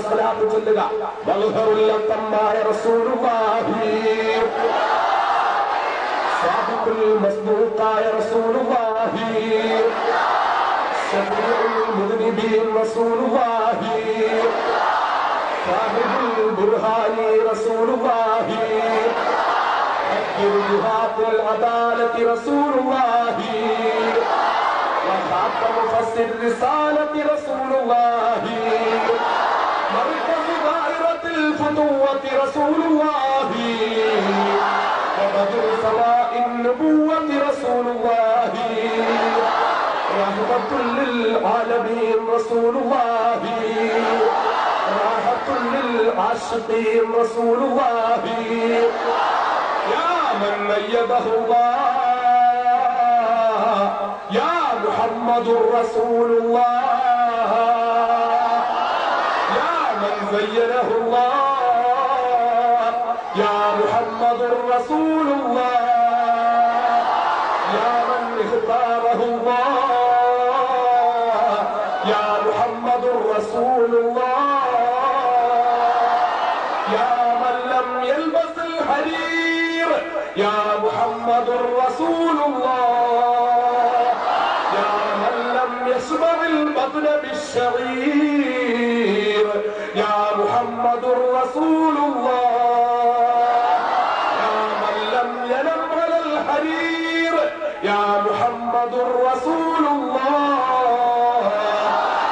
സ്വലാത്ത് ചൊല്ലുക. വൽഹറുൽ അത്തമായ റസൂലുള്ളാഹി, സാദിഖുൽ മസ്ദൂഖായ റസൂലുള്ളാഹി, ശഫീഉൽ മുദ്നിബീൻ റസൂലുള്ളാഹി, സാഹിബുൽ ബുർഹാനി റസൂലുള്ളാഹി, ഹഖ്ഖുൽ അദാലത്തി റസൂലുള്ളാഹി, وخاتم فصل رسالة رسول الله، مركز دائرة الفتوة رسول الله، وبدر سماء النبوة رسول الله، رحمة للعالمين رسول الله، راحة للعاشقين رسول الله، يا من أيده الله يا محمد رسول الله، يا من زينه الله يا محمد رسول الله، يا من اختاره الله يا محمد رسول الله، يا من لم يلبس الحرير يا محمد رسول الله، يشبع البطن بالشعير يا محمد رسول الله، يا من لم ينم على الحرير يا محمد رسول الله،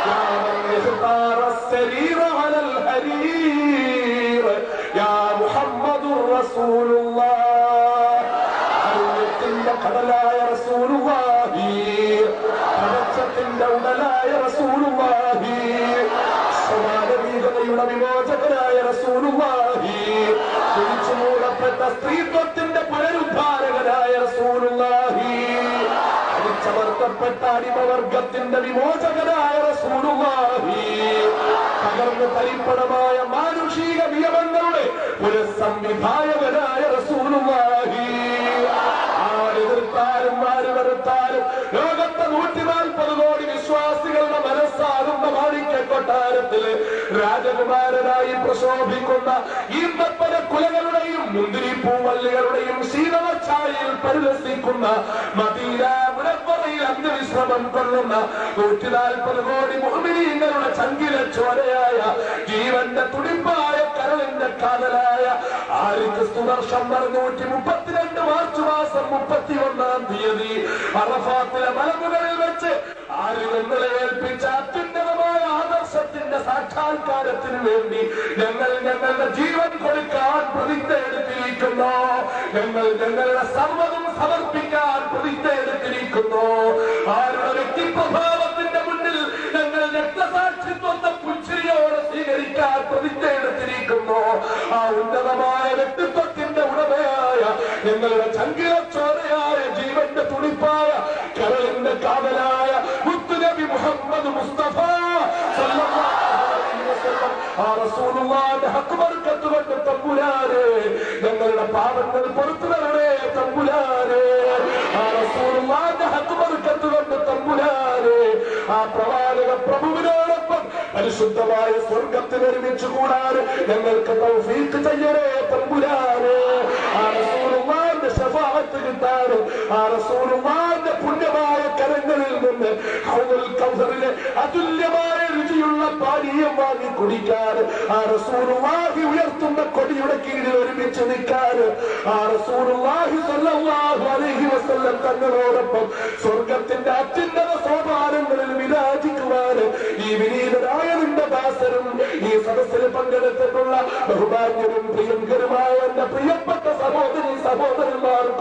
يا من اختار السرير على الحرير يا محمد رسول الله، قبلا يا رسول الله، ൗടലായ റസൂലുള്ളാഹി, സമാനവീകതയുടെ വിമോചകനായ റസൂലുള്ളാഹി, കുഴിച്ചു മൂടപ്പെട്ട സ്ത്രീത്വത്തിന്റെ പുനരുദ്ധാരകനായ റസൂലുള്ളാഹി, അടിച്ചമർത്തപ്പെട്ട അടിമവർഗത്തിന്റെ വിമോചകനായ റസൂലുള്ളാഹി, തകർന്ന് തരിപ്പണമായ മാനുഷിക നിയമങ്ങളുടെ പുനഃസംവിധായകനായ റസൂലുള്ളാഹി, ആരെതിർത്താലും ആര് വെറുത്താലും ലോകത്തെ 140 കോടി വിശ്വാസികളുടെ മനസ്സാകുന്ന മാണിക്യ കൊട്ടാരത്തില് രാജകുമാരനായി പ്രശോഭിക്കുന്ന ഈന്തപ്പന കുലകളുടെയും മുന്തിരിപ്പൂവല്ലികളുടെയും ശീതളച്ചായയിൽ പരിലസിക്കുന്ന മദീന മുനവ്വറയിൽ അന്ത്യവിശ്രമം കൊള്ളുന്ന 140 കോടി മുഅ്മിനീങ്ങളുടെ ചങ്കിലെ ചോരയായ ജീവന്റെ തുടിപ്പായ കരളിന്റെ കാതലായ ക്രിസ്തു വർഷം 132 മാർച്ച് മാസം 31-ാം തീയതി അറഫാത്തിലെ മലമുകളിൽ വെച്ച് ആരുകളെ ഏൽപ്പിച്ച അത്യുന്നതമായ ആദർശത്തിന്റെ സാക്ഷാത്കാരത്തിന് വേണ്ടി ഞങ്ങൾ ഞങ്ങളുടെ ജീവൻ കൊടുക്കാൻ പ്രതിജ്ഞ എടുത്തിരിക്കുന്നു, ഞങ്ങൾ ഞങ്ങളുടെ സർവ്വതും സമർപ്പിക്കാൻ പ്രതിജ്ഞ എടുത്തിരിക്കുന്നു. ആരുടെ വ്യക്തിപ്രഭാവത്തിന്റെ മുന്നിൽ ഞങ്ങൾ രക്തസാക്ഷിത്വത്തെ പുഞ്ചിരിയോടെ സ്വീകരിക്കാൻ പ്രതിജ്ഞ എടുത്തിരിക്കുന്നു. ആ ഉന്നതമായ വ്യക്തിത്വത്തിന്റെ ഉടമയായ ഞങ്ങളുടെ ചങ്കിലച്ചോരയായ ജീവന്റെ തുടിപ്പായ കരളിന്റെ കാവലായ മുത്തുനബി മുഹമ്മദ് മുസ്തഫ ആ റസൂലുള്ളാഹിന്റെ ഹക്ക് ബർക്കത്ത് കൊണ്ട് തമ്പുരാനെ ഞങ്ങളുടെ പാപങ്ങൾ പുറത്തു തരണേ തമ്പുരാനെ, ആ റസൂലുള്ളാഹിന്റെ ഹക്ക് ബർക്കത്ത് കൊണ്ട് തമ്പുരാനെ ആ പ്രവാചക പ്രഭുവിനോടൊപ്പം പരിശുദ്ധമായ സ്വർഗത്തിൽ ഒരുമിച്ച് കൂടാൻ ഞങ്ങൾക്ക് തൗഫീഖ് ചെയ്യണേ തമ്പുരാനെ, ആ റസൂലുള്ളാഹിന്റെ ശഫാഅത്ത് കിട്ടാനും ആ റസൂലുള്ളാഹിന്റെ പുണ്യമായ കരങ്ങളിൽ നിന്ന് ഹൗദുൽ കൗസറിലെ അതുല്യമായ രുചിയുള്ള പാനീയം വാങ്ങി കുടിക്കാൻ ആ റസൂലുള്ളാഹി ഉയർത്തുന്ന കൊടിയുടെ കീഴിൽ ഒരുമിച്ച് നിൽക്കാൻ ആ റസൂലുള്ളാഹി സ്വല്ലല്ലാഹു അലൈഹി വസല്ലം തങ്ങളോടൊപ്പം സ്വർഗത്തിന്റെ അത്യുന്നത സോപാനങ്ങളിൽ വിരാജിക്കുവാൻ ഈ വിനീതനായ നിന്റെ ദാസരും ഈ സദസ്സിൽ പങ്കെടുത്തിട്ടുള്ള ബഹുമാന്യരും പ്രിയങ്കരുമായ എന്റെ പ്രിയപ്പെട്ട സഹോദരി സഹോദരന്മാർക്ക്